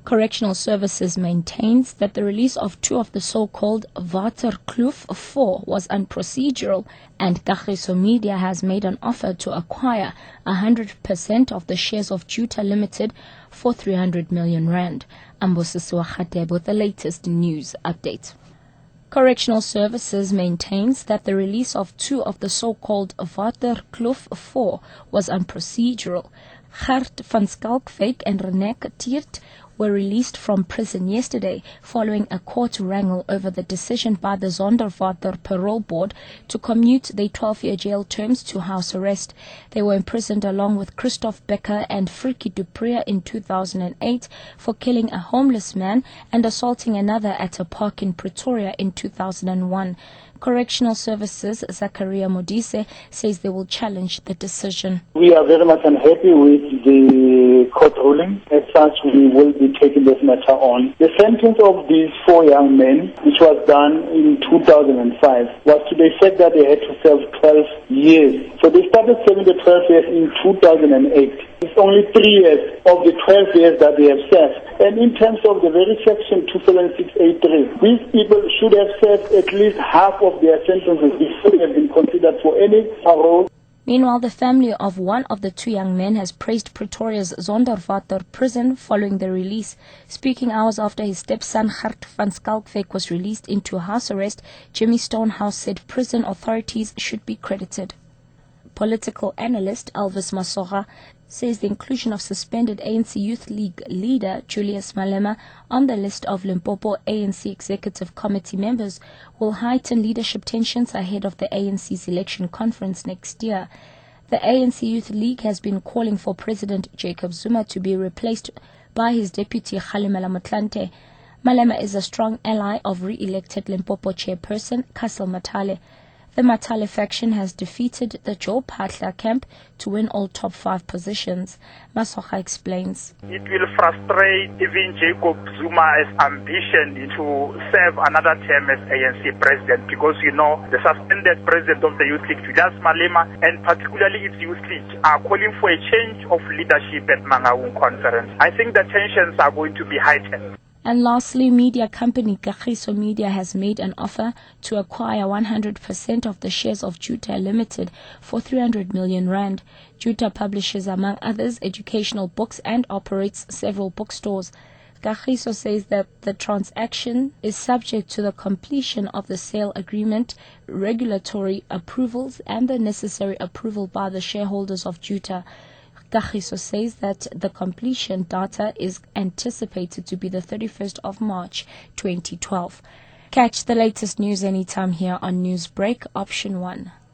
Correctional Services maintains that the release of two of the so-called Waterkloof 4 was unprocedural, and Kagiso Media has made an offer to acquire 100% of the shares of Juta Limited for 300 million rand. Ambosisiwa Khatebo with the latest news update. Correctional Services maintains that the release of two of the so-called Waterkloof 4 was unprocedural. Gert van Schalkwyk and Renek Tiert were released from prison yesterday following a court wrangle over the decision by the Zondervaart Parole Board to commute their 12-year jail terms to house arrest. They were imprisoned along with Christoph Becker and Frikkie du Preez in 2008 for killing a homeless man and assaulting another at a park in Pretoria in 2001. Correctional Services Zakaria Modise says they will challenge the decision. We are very much unhappy with the court ruling. As such, we will be taking this matter on. The sentence of these four young men, which was done in 2005, was to the effect that they had to serve 12 years. So they started serving the 12 years in 2008. It's only 3 years of the 12 years that they have served. And in terms of the very section 276A3, these people should have served at least half of their sentences before they have been considered for any parole. Meanwhile, the family of one of the two young men has praised Pretoria's Zondervaart prison following the release. Speaking hours after his stepson Gert van Schalkwyk was released into house arrest, Jimmy Stonehouse said prison authorities should be credited. Political analyst Elvis Masora says the inclusion of suspended ANC Youth League leader Julius Malema on the list of Limpopo ANC Executive Committee members will heighten leadership tensions ahead of the ANC's election conference next year. The ANC Youth League has been calling for President Jacob Zuma to be replaced by his deputy Kgalemela Motlanthe. Malema is a strong ally of re-elected Limpopo chairperson Castle Matale. The Matale faction has defeated the Joe Phatla camp to win all top 5 positions. Masocha explains. It will frustrate even Jacob Zuma's ambition to serve another term as ANC president because, the suspended president of the Youth League, Julius Malema, and particularly its Youth League, are calling for a change of leadership at Mangaung Conference. I think the tensions are going to be heightened. And lastly, media company Kagiso Media has made an offer to acquire 100% of the shares of Juta Limited for 300 million rand. Juta publishes, among others, educational books and operates several bookstores. Kagiso says that the transaction is subject to the completion of the sale agreement, regulatory approvals, and the necessary approval by the shareholders of Juta. Kagiso says that the completion data is anticipated to be the 31st of March 2012. Catch the latest news anytime here on Newsbreak, Option 1.